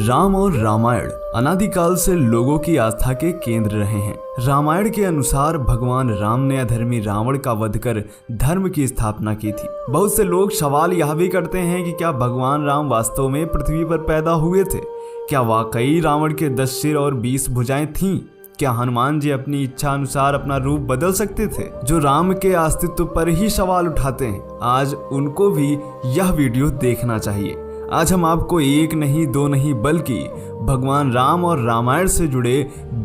राम और रामायण अनादिकाल से लोगों की आस्था के केंद्र रहे हैं। रामायण के अनुसार भगवान राम ने अधर्मी रावण का वध कर धर्म की स्थापना की थी। बहुत से लोग सवाल यह भी करते हैं कि क्या भगवान राम वास्तव में पृथ्वी पर पैदा हुए थे? क्या वाकई रावण के 10 सिर और 20 भुजाएं थीं? क्या हनुमान जी अपनी इच्छा अनुसार अपना रूप बदल सकते थे? जो राम के अस्तित्व पर ही सवाल उठाते हैं, आज उनको भी यह वीडियो देखना चाहिए। आज हम आपको एक नहीं, दो नहीं, बल्कि भगवान राम और रामायण से जुड़े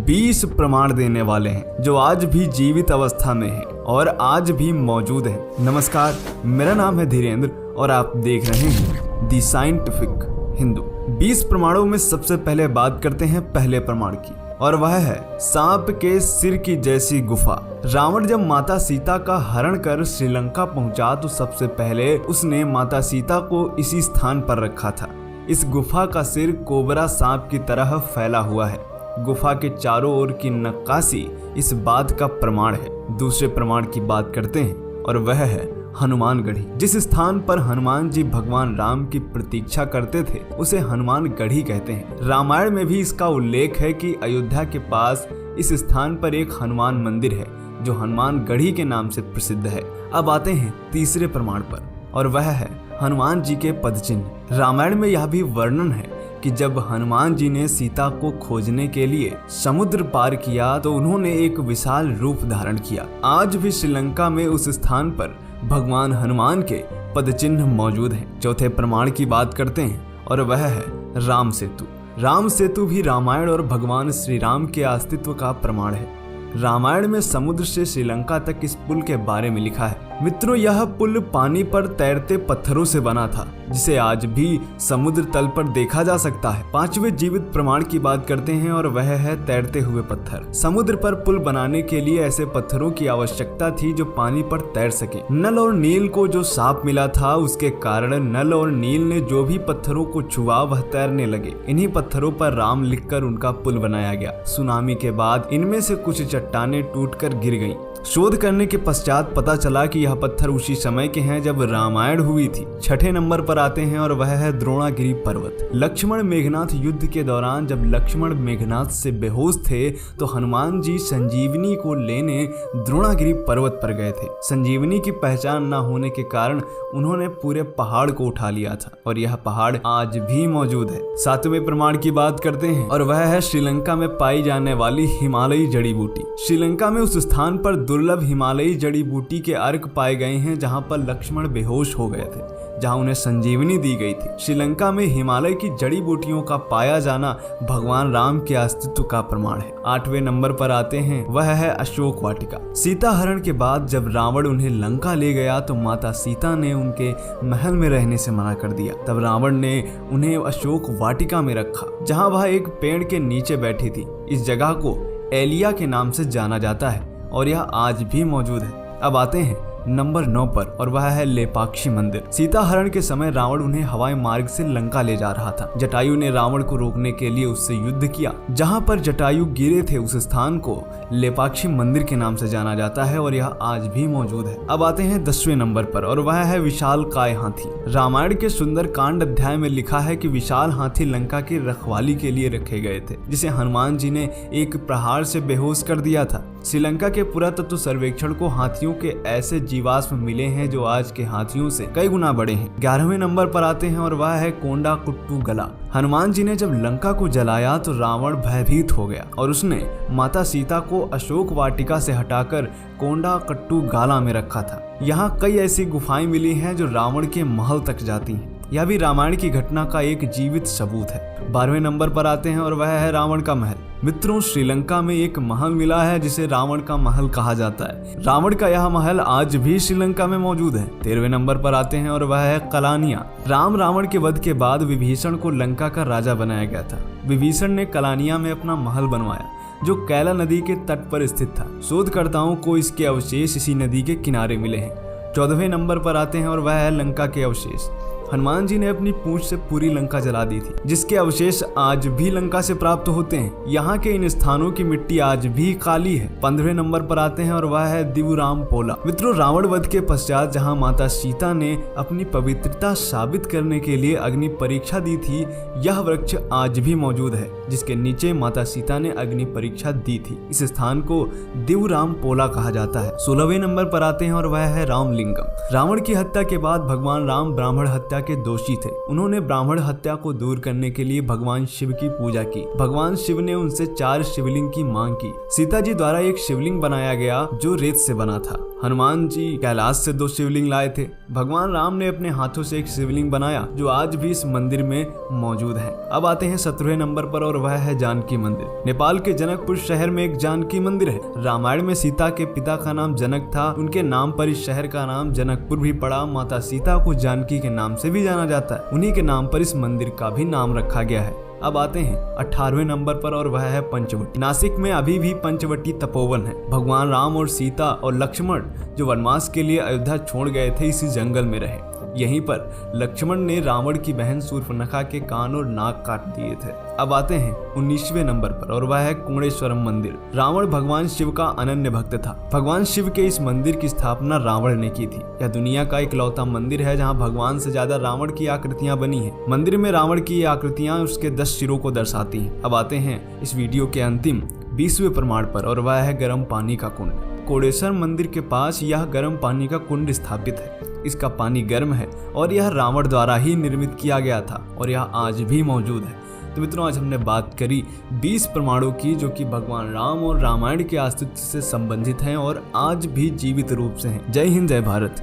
20 प्रमाण देने वाले हैं जो आज भी जीवित अवस्था में हैं और आज भी मौजूद हैं। नमस्कार, मेरा नाम है धीरेन्द्र और आप देख रहे हैं द साइंटिफिक हिंदू। 20 प्रमाणों में सबसे पहले बात करते हैं पहले प्रमाण की, और वह है सांप के सिर की जैसी गुफा। रावण जब माता सीता का हरण कर श्रीलंका पहुंचा तो सबसे पहले उसने माता सीता को इसी स्थान पर रखा था। इस गुफा का सिर कोबरा सांप की तरह फैला हुआ है। गुफा के चारों ओर की नक्काशी इस बात का प्रमाण है। दूसरे प्रमाण की बात करते हैं और वह है हनुमान गढ़ी। जिस स्थान पर हनुमान जी भगवान राम की प्रतीक्षा करते थे उसे हनुमान गढ़ी कहते हैं। रामायण में भी इसका उल्लेख है कि अयोध्या के पास इस स्थान पर एक हनुमान मंदिर है जो हनुमान गढ़ी के नाम से प्रसिद्ध है। अब आते हैं तीसरे प्रमाण पर, और वह है हनुमान जी के पदचिन्ह। रामायण में यह भी वर्णन है कि जब हनुमान जी ने सीता को खोजने के लिए समुद्र पार किया तो उन्होंने एक विशाल रूप धारण किया। आज भी श्रीलंका में उस स्थान पर भगवान हनुमान के पदचिन्ह मौजूद हैं। चौथे प्रमाण की बात करते हैं और वह है राम सेतु। राम सेतु भी रामायण और भगवान श्री राम के अस्तित्व का प्रमाण है। रामायण में समुद्र से श्रीलंका तक इस पुल के बारे में लिखा है। मित्रों, यह पुल पानी पर तैरते पत्थरों से बना था जिसे आज भी समुद्र तल पर देखा जा सकता है। पांचवें जीवित प्रमाण की बात करते हैं और वह है तैरते हुए पत्थर। समुद्र पर पुल बनाने के लिए ऐसे पत्थरों की आवश्यकता थी जो पानी पर तैर सके। नल और नील को जो साप मिला था उसके कारण नल और नील ने जो भी पत्थरों को छुआ वह तैरने लगे। इन्हीं पत्थरों पर राम लिखकर उनका पुल बनाया गया। सुनामी के बाद इनमें से कुछ चट्टानें टूटकर गिर गईं। शोध करने के पश्चात पता चला कि यह पत्थर उसी समय के हैं जब रामायण हुई थी। छठे नंबर पर आते हैं और वह है द्रोणागिरी पर्वत। लक्ष्मण मेघनाथ युद्ध के दौरान जब लक्ष्मण मेघनाथ से बेहोश थे तो हनुमान जी संजीवनी को लेने द्रोणागिरी पर्वत पर गए थे। संजीवनी की पहचान न होने के कारण उन्होंने पूरे पहाड़ को उठा लिया था और यह पहाड़ आज भी मौजूद है। सातवें प्रमाण की बात करते हैं और वह है श्रीलंका में पाई जाने वाली हिमालयी जड़ी बूटी। श्रीलंका में उस स्थान पर दुर्लभ हिमालयी जड़ी बूटी के अर्क पाए गए हैं जहां पर लक्ष्मण बेहोश हो गए थे, जहां उन्हें संजीवनी दी गई थी। श्रीलंका में हिमालय की जड़ी बूटियों का पाया जाना भगवान राम के अस्तित्व का प्रमाण है। आठवें नंबर पर आते हैं, वह है अशोक वाटिका। सीता हरण के बाद जब रावण उन्हें लंका ले गया तो माता सीता ने उनके महल में रहने से मना कर दिया। तब रावण ने उन्हें अशोक वाटिका में रखा जहाँ वह एक पेड़ के नीचे बैठी थी। इस जगह को एलिया के नाम से जाना जाता है और यह आज भी मौजूद है। अब आते हैं नंबर 9 पर और वह है लेपाक्षी मंदिर। सीता हरण के समय रावण उन्हें हवाई मार्ग से लंका ले जा रहा था। जटायु ने रावण को रोकने के लिए उससे युद्ध किया। जहां पर जटायु गिरे थे उस स्थान को लेपाक्षी मंदिर के नाम से जाना जाता है और यह आज भी मौजूद है। अब आते हैं 10वें नंबर पर और वह है विशाल काय हाथी। रामायण के सुंदर कांड अध्याय में लिखा है कि विशाल हाथी लंका की रखवाली के लिए रखे गए थे जिसे हनुमान जी ने एक प्रहार से बेहोश कर दिया था। श्रीलंका के पुरातत्व सर्वेक्षण को हाथियों के ऐसे जीवाश्म मिले हैं जो आज के हाथियों से कई गुना बड़े हैं। 11वें नंबर पर आते हैं और वह है कोंडाकुट्टू गला। हनुमान जी ने जब लंका को जलाया तो रावण भयभीत हो गया और उसने माता सीता को अशोक वाटिका से हटाकर कोंडाकुट्टू गाला में रखा था। यहाँ कई ऐसी गुफाएं मिली हैं जो रावण के महल तक जाती हैं। यह भी रामायण की घटना का एक जीवित सबूत है। 12वें नंबर पर आते हैं और वह है रावण का महल। मित्रों, श्रीलंका में एक महल मिला है जिसे रावण का महल कहा जाता है। रावण का यह महल आज भी श्रीलंका में मौजूद है। 13वें नंबर पर आते हैं और वह है कलानिया। राम रावण के वध के बाद विभीषण को लंका का राजा बनाया गया था। विभीषण ने कलानिया में अपना महल बनवाया जो कैला नदी के तट पर स्थित था। शोधकर्ताओं को इसके अवशेष इसी नदी के किनारे मिले हैं। 14वें नंबर पर आते हैं और वह है लंका के अवशेष। हनुमान जी ने अपनी पूंछ से पूरी लंका जला दी थी, जिसके अवशेष आज भी लंका से प्राप्त होते हैं। यहाँ के इन स्थानों की मिट्टी आज भी काली है। 15वें नंबर पर आते हैं और वह है दिवुराम पोला। मित्रों, रावण वध के पश्चात जहाँ माता सीता ने अपनी पवित्रता साबित करने के लिए अग्नि परीक्षा दी थी, यह वृक्ष आज भी मौजूद है, जिसके नीचे माता सीता ने अग्नि परीक्षा दी थी। इस स्थान को दिवुराम पोला कहा जाता है। 16वें नंबर पर आते हैं और वह है रामलिंगम। रावण की हत्या के बाद भगवान राम ब्राह्मण हत्या के दोषी थे। उन्होंने ब्राह्मण हत्या को दूर करने के लिए भगवान शिव की पूजा की। भगवान शिव ने उनसे 4 शिवलिंग की मांग की। सीता जी द्वारा एक शिवलिंग बनाया गया जो रेत से बना था। हनुमान जी कैलाश से 2 शिवलिंग लाए थे। भगवान राम ने अपने हाथों से एक शिवलिंग बनाया जो आज भी इस मंदिर में मौजूद है। अब आते हैं 17वें नंबर पर और वह है जानकी मंदिर। नेपाल के जनकपुर शहर में एक जानकी मंदिर है। रामायण में सीता के पिता का नाम जनक था, उनके नाम पर इस शहर का नाम जनकपुर भी पड़ा। माता सीता को जानकी के नाम से भी जाना जाता है। उन्हीं के नाम पर इस मंदिर का भी नाम रखा गया है। अब आते हैं 18वें नंबर पर और वह है पंचवटी। नासिक में अभी भी पंचवटी तपोवन है। भगवान राम और सीता और लक्ष्मण जो वनवास के लिए अयोध्या छोड़ गए थे, इसी जंगल में रहे। यहीं पर लक्ष्मण ने रावण की बहन शूर्पणखा के कान और नाक काट दिए थे। अब आते हैं 19वें नंबर पर और वह है कुंडेश्वरम मंदिर। रावण भगवान शिव का अनन्य भक्त था। भगवान शिव के इस मंदिर की स्थापना रावण ने की थी। यह दुनिया का इकलौता मंदिर है जहां भगवान से ज्यादा रावण की आकृतियां बनी हैं। मंदिर में रावण की आकृतियां उसके 10 सिरों को दर्शाती हैं। अब आते हैं इस वीडियो के अंतिम 20वें प्रमाण पर और वह है गर्म पानी का कुंड। कोडेश्वर मंदिर के पास यह गर्म पानी का कुंड स्थापित है। इसका पानी गर्म है और यह रावण द्वारा ही निर्मित किया गया था और यह आज भी मौजूद है। तो मित्रों, आज हमने बात करी 20 प्रमाणों की जो कि भगवान राम और रामायण के अस्तित्व से संबंधित हैं और आज भी जीवित रूप से हैं। जय हिंद, जय भारत,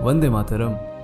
वंदे मातरम।